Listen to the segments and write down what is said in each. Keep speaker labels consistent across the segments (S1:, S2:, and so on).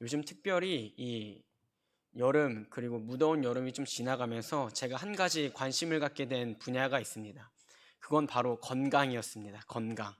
S1: 요즘 특별히 이 여름 그리고 무더운 여름이 좀 지나가면서 제가 한 가지 관심을 갖게 된 분야가 있습니다. 그건 바로 건강이었습니다. 건강.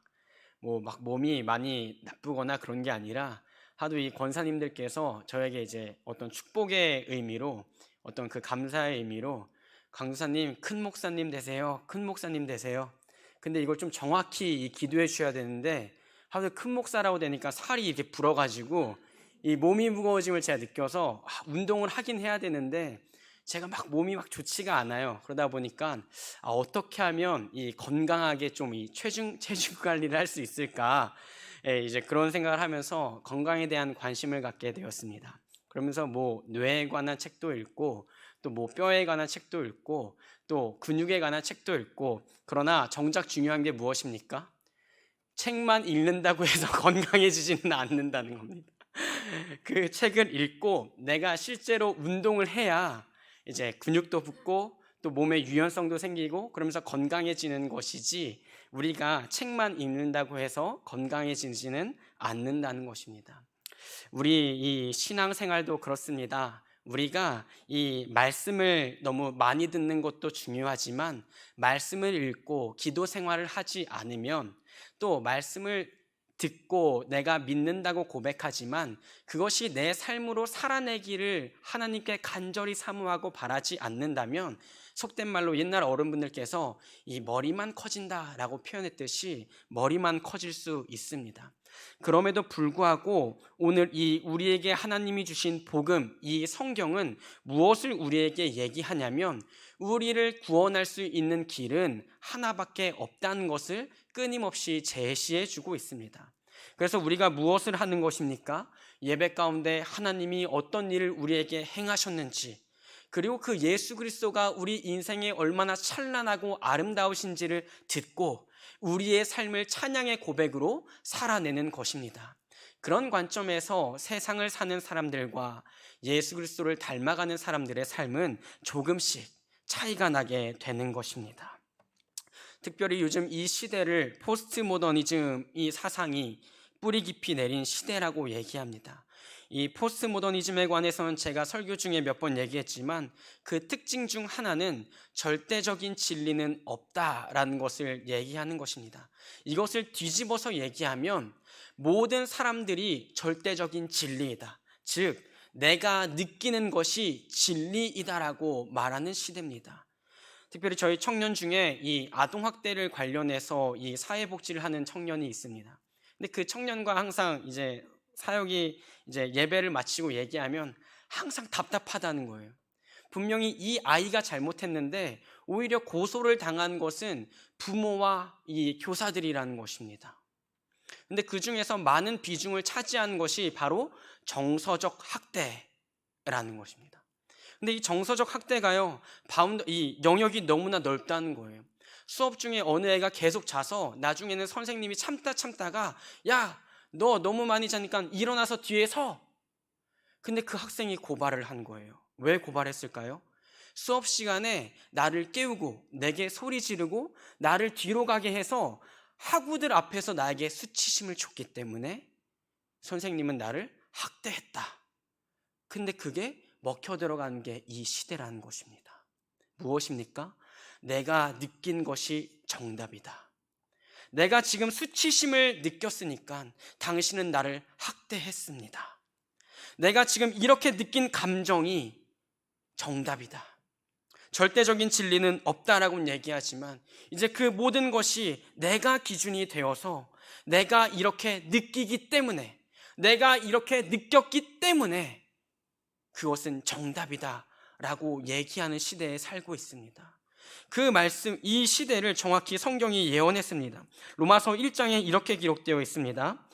S1: 뭐 막 몸이 많이 나쁘거나 그런 게 아니라 하도 이 권사님들께서 저에게 이제 어떤 축복의 의미로 어떤 그 감사의 의미로 강사님 큰 목사님 되세요. 큰 목사님 되세요. 근데 이걸 좀 정확히 기도해 주셔야 되는데 하도 큰 목사라고 되니까 살이 이렇게 불어가지고 이 몸이 무거워짐을 제가 느껴서 운동을 하긴 해야 되는데 제가 막 몸이 막 좋지가 않아요. 그러다 보니까 어떻게 하면 이 건강하게 좀 이 체중 관리를 할 수 있을까? 이제 그런 생각을 하면서 건강에 대한 관심을 갖게 되었습니다. 그러면서 뭐 뇌에 관한 책도 읽고 또 뭐 뼈에 관한 책도 읽고 또 근육에 관한 책도 읽고, 그러나 정작 중요한 게 무엇입니까? 책만 읽는다고 해서 건강해지지는 않는다는 겁니다. 그 책을 읽고 내가 실제로 운동을 해야 이제 근육도 붙고 또 몸의 유연성도 생기고 그러면서 건강해지는 것이지, 우리가 책만 읽는다고 해서 건강해지지는 않는다는 것입니다. 우리 이 신앙생활도 그렇습니다. 우리가 이 말씀을 너무 많이 듣는 것도 중요하지만 말씀을 읽고 기도 생활을 하지 않으면, 또 말씀을 듣고 내가 믿는다고 고백하지만 그것이 내 삶으로 살아내기를 하나님께 간절히 사모하고 바라지 않는다면, 속된 말로 옛날 어른분들께서 이 머리만 커진다라고 표현했듯이 머리만 커질 수 있습니다. 그럼에도 불구하고 오늘 이 우리에게 하나님이 주신 복음, 이 성경은 무엇을 우리에게 얘기하냐면 우리를 구원할 수 있는 길은 하나밖에 없다는 것을 끊임없이 제시해 주고 있습니다. 그래서 우리가 무엇을 하는 것입니까? 예배 가운데 하나님이 어떤 일을 우리에게 행하셨는지, 그리고 그 예수 그리스도가 우리 인생에 얼마나 찬란하고 아름다우신지를 듣고 우리의 삶을 찬양의 고백으로 살아내는 것입니다. 그런 관점에서 세상을 사는 사람들과 예수 그리스도를 닮아가는 사람들의 삶은 조금씩 차이가 나게 되는 것입니다. 특별히 요즘 이 시대를 포스트 모더니즘 이 사상이 뿌리 깊이 내린 시대라고 얘기합니다. 이 포스트 모더니즘에 관해서는 제가 설교 중에 몇 번 얘기했지만 그 특징 중 하나는 절대적인 진리는 없다라는 것을 얘기하는 것입니다. 이것을 뒤집어서 얘기하면 모든 사람들이 절대적인 진리이다, 즉 내가 느끼는 것이 진리이다라고 말하는 시대입니다. 특별히 저희 청년 중에 이 아동학대를 관련해서 이 사회복지를 하는 청년이 있습니다. 근데 그 청년과 항상 이제 사역이 이제 예배를 마치고 얘기하면 항상 답답하다는 거예요. 분명히 이 아이가 잘못했는데 오히려 고소를 당한 것은 부모와 이 교사들이라는 것입니다. 근데 그 중에서 많은 비중을 차지하는 것이 바로 정서적 학대라는 것입니다. 근데 이 정서적 학대가요, 이 영역이 너무나 넓다는 거예요. 수업 중에 어느 애가 계속 자서 나중에는 선생님이 참다가 야, 너 너무 많이 자니까 일어나서 뒤에 서. 근데 그 학생이 고발을 한 거예요. 왜 고발했을까요? 수업 시간에 나를 깨우고 내게 소리 지르고 나를 뒤로 가게 해서 학우들 앞에서 나에게 수치심을 줬기 때문에 선생님은 나를 학대했다. 근데 그게 먹혀 들어가는 게 이 시대라는 것입니다. 무엇입니까? 내가 느낀 것이 정답이다. 내가 지금 수치심을 느꼈으니까 당신은 나를 학대했습니다. 내가 지금 이렇게 느낀 감정이 정답이다. 절대적인 진리는 없다라고는 얘기하지만 이제 그 모든 것이 내가 기준이 되어서 내가 이렇게 느끼기 때문에, 내가 이렇게 느꼈기 때문에 그것은 정답이다라고 얘기하는 시대에 살고 있습니다. 그 말씀, 이 시대를 정확히 성경이 예언했습니다. 로마서 1장에 이렇게 기록되어 있습니다.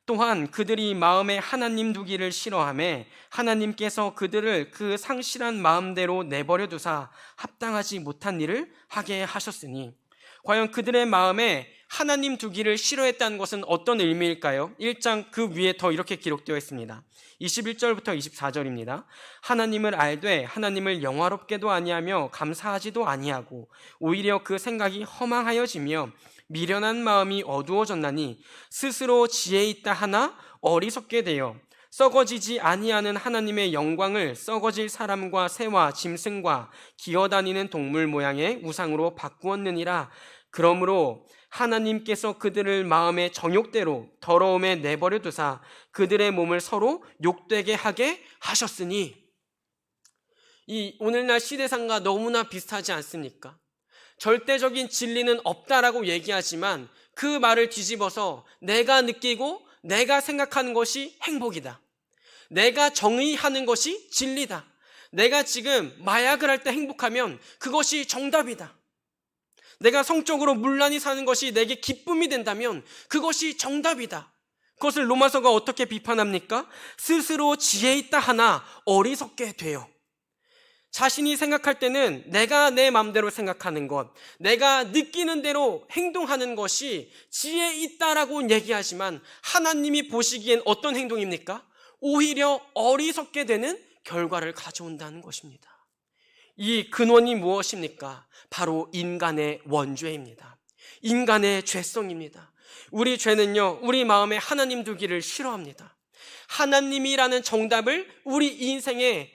S1: 또한 그들이 마음에 하나님 두기를 싫어하며 하나님께서 그들을 그 상실한 마음대로 내버려 두사 합당하지 못한 일을 하게 하셨으니, 과연 그들의 마음에 하나님 두기를 싫어했다는 것은 어떤 의미일까요? 1장 그 위에 더 이렇게 기록되어 있습니다. 21절부터 24절입니다. 하나님을 알되 하나님을 영화롭게도 아니하며 감사하지도 아니하고 오히려 그 생각이 허망하여지며 미련한 마음이 어두워졌나니 스스로 지혜 있다 하나 어리석게 되어 썩어지지 아니하는 하나님의 영광을 썩어질 사람과 새와 짐승과 기어다니는 동물 모양의 우상으로 바꾸었느니라. 그러므로 하나님께서 그들을 마음의 정욕대로 더러움에 내버려 두사 그들의 몸을 서로 욕되게 하게 하셨으니. 이 오늘날 시대상과 너무나 비슷하지 않습니까? 절대적인 진리는 없다라고 얘기하지만 그 말을 뒤집어서 내가 느끼고 내가 생각하는 것이 행복이다. 내가 정의하는 것이 진리다. 내가 지금 마약을 할 때 행복하면 그것이 정답이다. 내가 성적으로 문란히 사는 것이 내게 기쁨이 된다면 그것이 정답이다. 그것을 로마서가 어떻게 비판합니까? 스스로 지혜 있다 하나 어리석게 돼요. 자신이 생각할 때는 내가 내 마음대로 생각하는 것, 내가 느끼는 대로 행동하는 것이 지혜 있다라고 얘기하지만 하나님이 보시기엔 어떤 행동입니까? 오히려 어리석게 되는 결과를 가져온다는 것입니다. 이 근원이 무엇입니까? 바로 인간의 원죄입니다. 인간의 죄성입니다. 우리 죄는요, 우리 마음에 하나님 두기를 싫어합니다. 하나님이라는 정답을 우리 인생에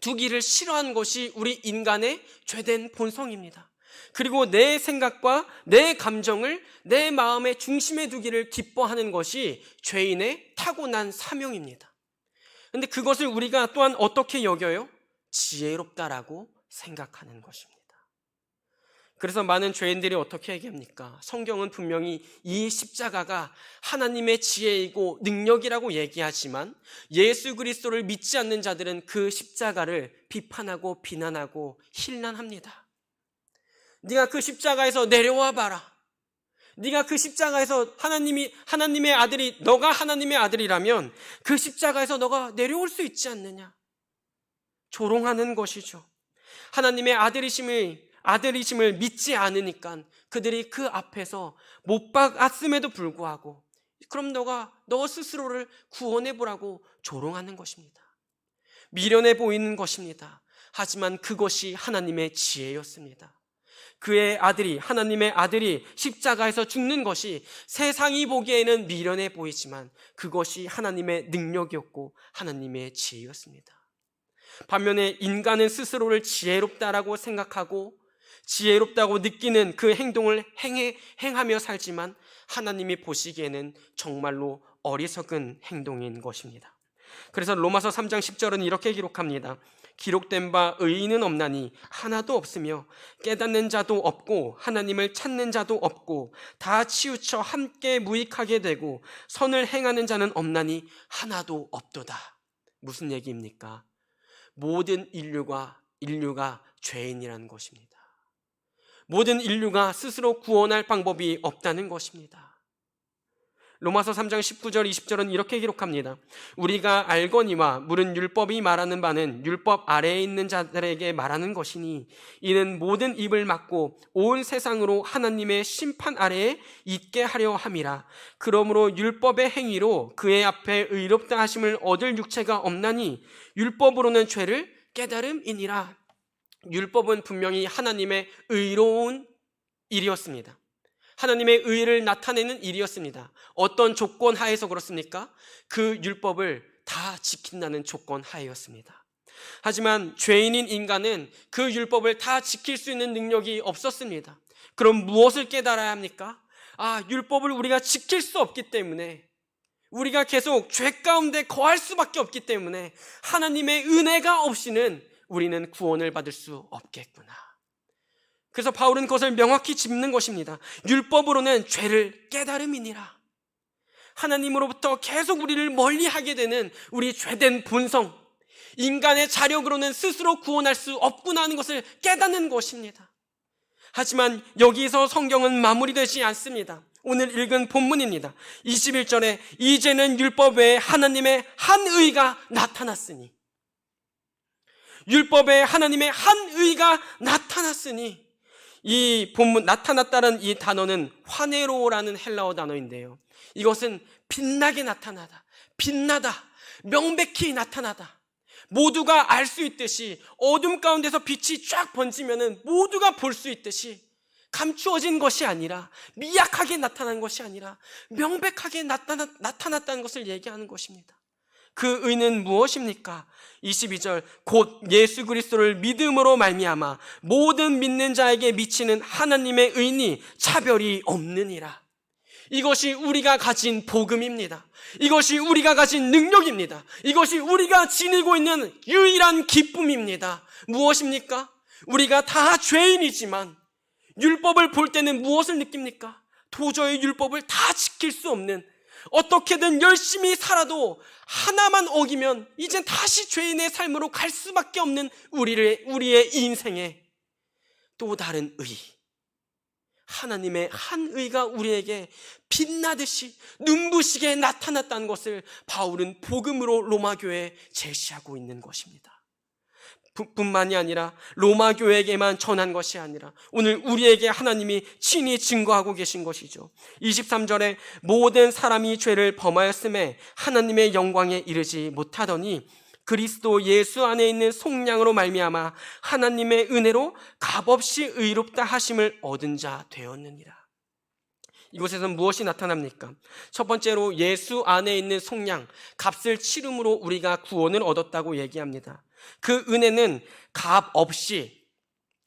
S1: 두기를 싫어하는 것이 우리 인간의 죄된 본성입니다. 그리고 내 생각과 내 감정을 내 마음의 중심에 두기를 기뻐하는 것이 죄인의 타고난 사명입니다. 그런데 그것을 우리가 또한 어떻게 여겨요? 지혜롭다라고 생각하는 것입니다. 그래서 많은 죄인들이 어떻게 얘기합니까? 성경은 분명히 이 십자가가 하나님의 지혜이고 능력이라고 얘기하지만 예수 그리스도를 믿지 않는 자들은 그 십자가를 비판하고 비난하고 힐난합니다. 네가 그 십자가에서 내려와 봐라. 네가 그 십자가에서 하나님의 아들이, 너가 하나님의 아들이라면 그 십자가에서 너가 내려올 수 있지 않느냐? 조롱하는 것이죠. 하나님의 아들이심을 믿지 않으니까 그들이 그 앞에서 못 박았음에도 불구하고 그럼 너 스스로를 구원해 보라고 조롱하는 것입니다. 미련해 보이는 것입니다. 하지만 그것이 하나님의 지혜였습니다. 그의 아들이, 하나님의 아들이 십자가에서 죽는 것이 세상이 보기에는 미련해 보이지만 그것이 하나님의 능력이었고 하나님의 지혜였습니다. 반면에 인간은 스스로를 지혜롭다라고 생각하고 지혜롭다고 느끼는 그 행동을 행하며 살지만 하나님이 보시기에는 정말로 어리석은 행동인 것입니다. 그래서 로마서 3장 10절은 이렇게 기록합니다. 기록된 바 의인은 없나니 하나도 없으며 깨닫는 자도 없고 하나님을 찾는 자도 없고 다 치우쳐 함께 무익하게 되고 선을 행하는 자는 없나니 하나도 없도다. 무슨 얘기입니까? 모든 인류가 죄인이라는 것입니다. 모든 인류가 스스로 구원할 방법이 없다는 것입니다. 로마서 3장 19절 20절은 이렇게 기록합니다. 우리가 알거니와 물은 율법이 말하는 바는 율법 아래에 있는 자들에게 말하는 것이니 이는 모든 입을 막고 온 세상으로 하나님의 심판 아래에 있게 하려 함이라. 그러므로 율법의 행위로 그의 앞에 의롭다 하심을 얻을 육체가 없나니 율법으로는 죄를 깨달음이니라. 율법은 분명히 하나님의 의로운 일이었습니다. 하나님의 의를 나타내는 일이었습니다. 어떤 조건 하에서 그렇습니까? 그 율법을 다 지킨다는 조건 하에였습니다. 하지만 죄인인 인간은 그 율법을 다 지킬 수 있는 능력이 없었습니다. 그럼 무엇을 깨달아야 합니까? 율법을 우리가 지킬 수 없기 때문에, 우리가 계속 죄 가운데 거할 수밖에 없기 때문에 하나님의 은혜가 없이는 우리는 구원을 받을 수 없겠구나. 그래서 바울은 그것을 명확히 짚는 것입니다. 율법으로는 죄를 깨달음이니라. 하나님으로부터 계속 우리를 멀리하게 되는 우리 죄된 본성, 인간의 자력으로는 스스로 구원할 수 없구나 하는 것을 깨닫는 것입니다. 하지만 여기서 성경은 마무리되지 않습니다. 오늘 읽은 본문입니다. 21절에 이제는 율법 외에 하나님의 한 의가 나타났으니, 율법 외에 하나님의 한 의가 나타났으니, 이 본문 나타났다는 이 단어는 화네로라는 헬라어 단어인데요, 이것은 빛나게 나타나다, 빛나다, 명백히 나타나다, 모두가 알 수 있듯이 어둠 가운데서 빛이 쫙 번지면은 모두가 볼 수 있듯이 감추어진 것이 아니라, 미약하게 나타난 것이 아니라 명백하게 나타났다는 것을 얘기하는 것입니다. 그 의는 무엇입니까? 22절, 곧 예수 그리스도를 믿음으로 말미암아 모든 믿는 자에게 미치는 하나님의 의니 차별이 없느니라. 이것이 우리가 가진 복음입니다. 이것이 우리가 가진 능력입니다. 이것이 우리가 지니고 있는 유일한 기쁨입니다. 무엇입니까? 우리가 다 죄인이지만 율법을 볼 때는 무엇을 느낍니까? 도저히 율법을 다 지킬 수 없는, 어떻게든 열심히 살아도 하나만 어기면 이젠 다시 죄인의 삶으로 갈 수밖에 없는 우리의 인생에 또 다른 의, 하나님의 한 의가 우리에게 빛나듯이 눈부시게 나타났다는 것을 바울은 복음으로 로마교회에 제시하고 있는 것입니다. 뿐만이 아니라 로마교회에게만 전한 것이 아니라 오늘 우리에게 하나님이 친히 증거하고 계신 것이죠. 23절에 모든 사람이 죄를 범하였음에 하나님의 영광에 이르지 못하더니 그리스도 예수 안에 있는 속량으로 말미암아 하나님의 은혜로 값없이 의롭다 하심을 얻은 자 되었느니라. 이곳에서 무엇이 나타납니까? 첫 번째로 예수 안에 있는 속량, 값을 치름으로 우리가 구원을 얻었다고 얘기합니다. 그 은혜는 값 없이,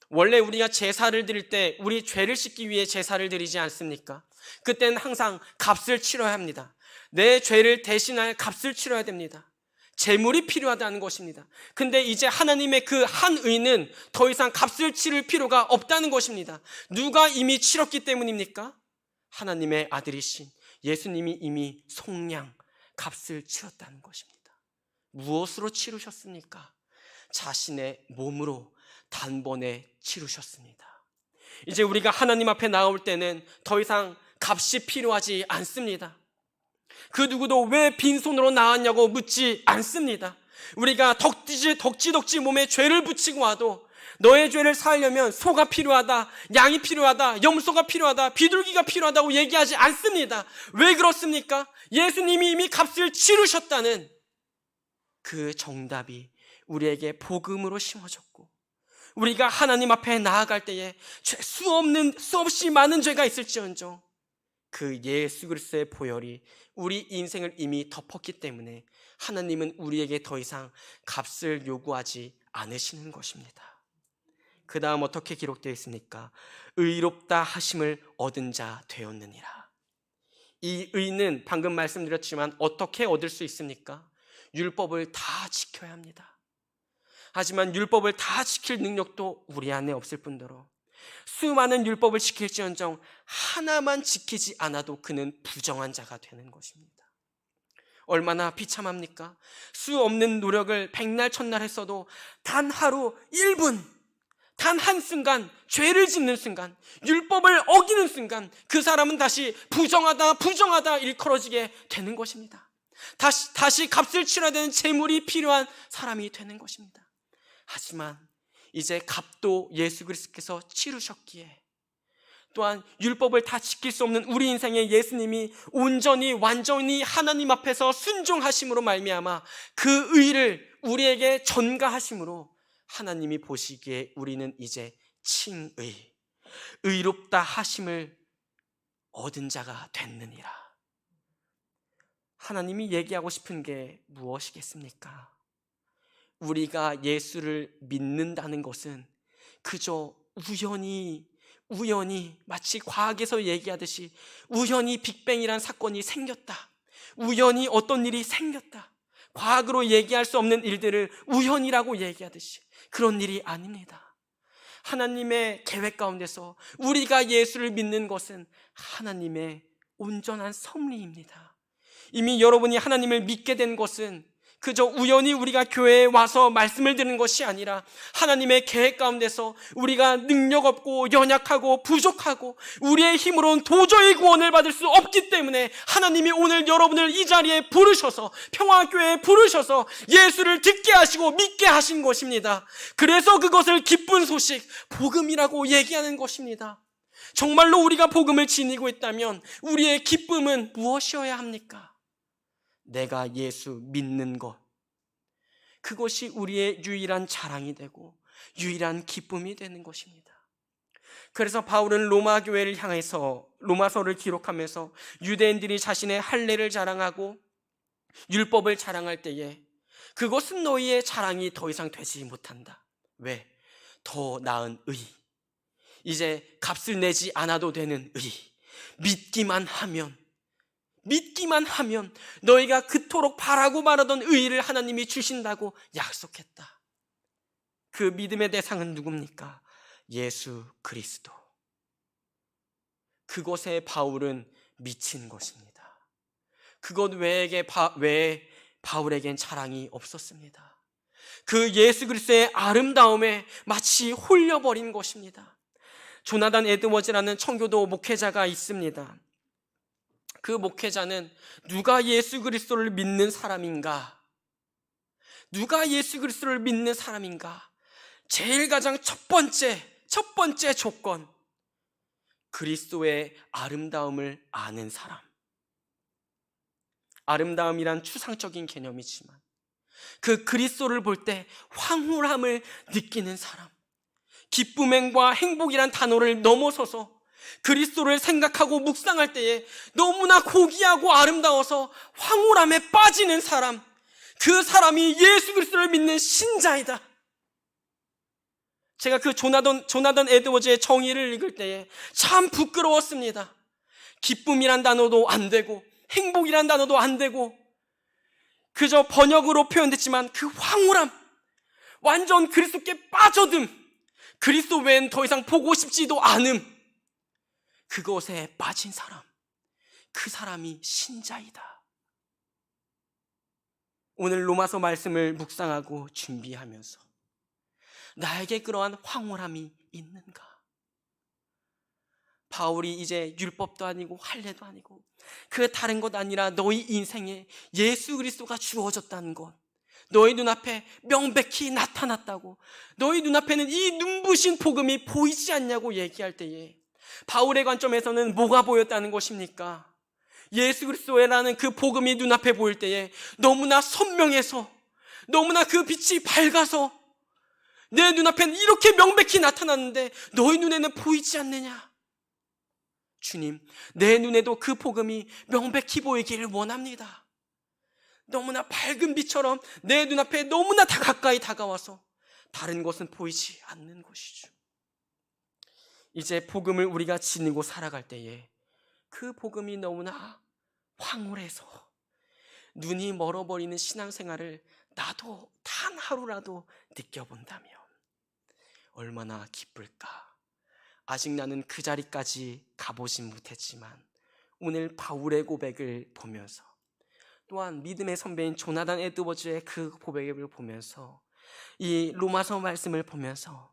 S1: 원래 우리가 제사를 드릴 때 우리 죄를 씻기 위해 제사를 드리지 않습니까? 그때는 항상 값을 치러야 합니다. 내 죄를 대신할 값을 치러야 됩니다. 재물이 필요하다는 것입니다. 근데 이제 하나님의 그 한 의는 더 이상 값을 치를 필요가 없다는 것입니다. 누가 이미 치렀기 때문입니까? 하나님의 아들이신 예수님이 이미 속량, 값을 치렀다는 것입니다. 무엇으로 치르셨습니까? 자신의 몸으로 단번에 치르셨습니다. 이제 우리가 하나님 앞에 나올 때는 더 이상 값이 필요하지 않습니다. 그 누구도 왜 빈손으로 나왔냐고 묻지 않습니다. 우리가 덕지덕지 몸에 죄를 붙이고 와도 너의 죄를 사하려면 소가 필요하다, 양이 필요하다, 염소가 필요하다, 비둘기가 필요하다고 얘기하지 않습니다. 왜 그렇습니까? 예수님이 이미 값을 치르셨다는 그 정답이 우리에게 복음으로 심어졌고, 우리가 하나님 앞에 나아갈 때에 수없이 많은 죄가 있을지언정 그 예수 그리스도의 보혈이 우리 인생을 이미 덮었기 때문에 하나님은 우리에게 더 이상 값을 요구하지 않으시는 것입니다. 그 다음 어떻게 기록되어 있습니까? 의롭다 하심을 얻은 자 되었느니라. 이 의는 방금 말씀드렸지만 어떻게 얻을 수 있습니까? 율법을 다 지켜야 합니다. 하지만 율법을 다 지킬 능력도 우리 안에 없을 뿐더러 수많은 율법을 지킬지언정 하나만 지키지 않아도 그는 부정한 자가 되는 것입니다. 얼마나 비참합니까? 수 없는 노력을 백날 천날 했어도 단 하루 1분, 단 한순간 죄를 짓는 순간, 율법을 어기는 순간 그 사람은 다시 부정하다 일컬어지게 되는 것입니다. 다시 값을 치러야 되는 재물이 필요한 사람이 되는 것입니다. 하지만 이제 값도 예수 그리스도께서 치르셨기에, 또한 율법을 다 지킬 수 없는 우리 인생에 예수님이 온전히 완전히 하나님 앞에서 순종하심으로 말미암아 그 의를 우리에게 전가하심으로 하나님이 보시기에 우리는 이제 칭의, 의롭다 하심을 얻은 자가 됐느니라. 하나님이 얘기하고 싶은 게 무엇이겠습니까? 우리가 예수를 믿는다는 것은 그저 우연히 마치 과학에서 얘기하듯이 우연히 빅뱅이란 사건이 생겼다, 우연히 어떤 일이 생겼다, 과학으로 얘기할 수 없는 일들을 우연이라고 얘기하듯이 그런 일이 아닙니다. 하나님의 계획 가운데서 우리가 예수를 믿는 것은 하나님의 온전한 섭리입니다. 이미 여러분이 하나님을 믿게 된 것은 그저 우연히 우리가 교회에 와서 말씀을 듣는 것이 아니라 하나님의 계획 가운데서 우리가 능력 없고 연약하고 부족하고 우리의 힘으로는 도저히 구원을 받을 수 없기 때문에 하나님이 오늘 여러분을 이 자리에 부르셔서, 평화교회에 부르셔서 예수를 듣게 하시고 믿게 하신 것입니다. 그래서 그것을 기쁜 소식, 복음이라고 얘기하는 것입니다. 정말로 우리가 복음을 지니고 있다면 우리의 기쁨은 무엇이어야 합니까? 내가 예수 믿는 것, 그것이 우리의 유일한 자랑이 되고 유일한 기쁨이 되는 것입니다. 그래서 바울은 로마 교회를 향해서 로마서를 기록하면서 유대인들이 자신의 할례를 자랑하고 율법을 자랑할 때에 그것은 너희의 자랑이 더 이상 되지 못한다. 왜? 더 나은 의, 이제 값을 내지 않아도 되는 의, 믿기만 하면 너희가 그토록 바라고 바라던 의를 하나님이 주신다고 약속했다. 그 믿음의 대상은 누굽니까? 예수 그리스도. 그것에 바울은 미친 것입니다. 그것 외에 바울에겐 자랑이 없었습니다. 그 예수 그리스도의 아름다움에 마치 홀려버린 것입니다. 조나단 에드워즈라는 청교도 목회자가 있습니다. 그 목회자는 누가 예수 그리스도를 믿는 사람인가? 제일 가장 첫 번째 조건, 그리스도의 아름다움을 아는 사람. 아름다움이란 추상적인 개념이지만 그 그리스도를 볼 때 황홀함을 느끼는 사람, 기쁨과 행복이란 단어를 넘어서서 그리스도를 생각하고 묵상할 때에 너무나 고귀하고 아름다워서 황홀함에 빠지는 사람, 그 사람이 예수 그리스도를 믿는 신자이다. 제가 그 조나단 에드워즈의 정의를 읽을 때에 참 부끄러웠습니다. 기쁨이란 단어도 안 되고 행복이란 단어도 안 되고 그저 번역으로 표현됐지만 그 황홀함, 완전 그리스도께 빠져듦, 그리스도 외엔 더 이상 보고 싶지도 않음, 그것에 빠진 사람, 그 사람이 신자이다. 오늘 로마서 말씀을 묵상하고 준비하면서 나에게 그러한 황홀함이 있는가? 바울이 이제 율법도 아니고 할례도 아니고 그 다른 것 아니라 너희 인생에 예수 그리스도가 주어졌다는 것, 너희 눈앞에 명백히 나타났다고, 너희 눈앞에는 이 눈부신 복음이 보이지 않냐고 얘기할 때에 바울의 관점에서는 뭐가 보였다는 것입니까? 예수 그리스도라는 그 복음이 눈앞에 보일 때에 너무나 선명해서, 너무나 그 빛이 밝아서 내 눈앞에는 이렇게 명백히 나타났는데 너희 눈에는 보이지 않느냐? 주님, 내 눈에도 그 복음이 명백히 보이기를 원합니다. 너무나 밝은 빛처럼 내 눈앞에 너무나 다 가까이 다가와서 다른 것은 보이지 않는 것이죠. 이제 복음을 우리가 지니고 살아갈 때에 그 복음이 너무나 황홀해서 눈이 멀어버리는 신앙생활을 나도 단 하루라도 느껴본다면 얼마나 기쁠까. 아직 나는 그 자리까지 가보진 못했지만 오늘 바울의 고백을 보면서, 또한 믿음의 선배인 조나단 에드워즈의 그 고백을 보면서, 이 로마서 말씀을 보면서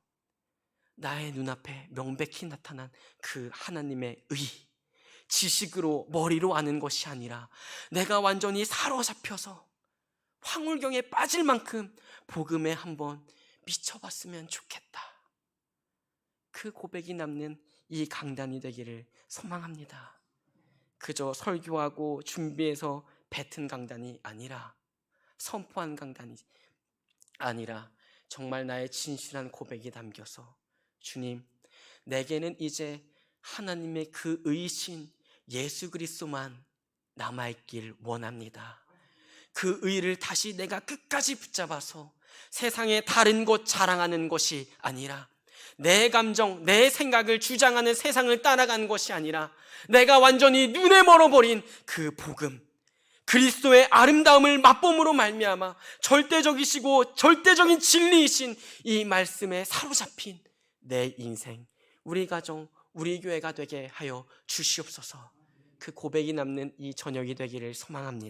S1: 나의 눈앞에 명백히 나타난 그 하나님의 의, 지식으로 머리로 아는 것이 아니라 내가 완전히 사로잡혀서 황홀경에 빠질 만큼 복음에 한번 미쳐봤으면 좋겠다. 그 고백이 남는 이 강단이 되기를 소망합니다. 그저 설교하고 준비해서 뱉은 강단이 아니라, 선포한 강단이 아니라 정말 나의 진실한 고백이 담겨서, 주님, 내게는 이제 하나님의 그 의신 예수 그리스도만 남아있길 원합니다. 그 의를 다시 내가 끝까지 붙잡아서 세상에 다른 것 자랑하는 것이 아니라, 내 감정, 내 생각을 주장하는 세상을 따라가는 것이 아니라, 내가 완전히 눈에 멀어버린 그 복음, 그리스도의 아름다움을 맛봄으로 말미암아 절대적이시고 절대적인 진리이신 이 말씀에 사로잡힌 내 인생, 우리 가정, 우리 교회가 되게 하여 주시옵소서. 그 고백이 남는 이 저녁이 되기를 소망합니다.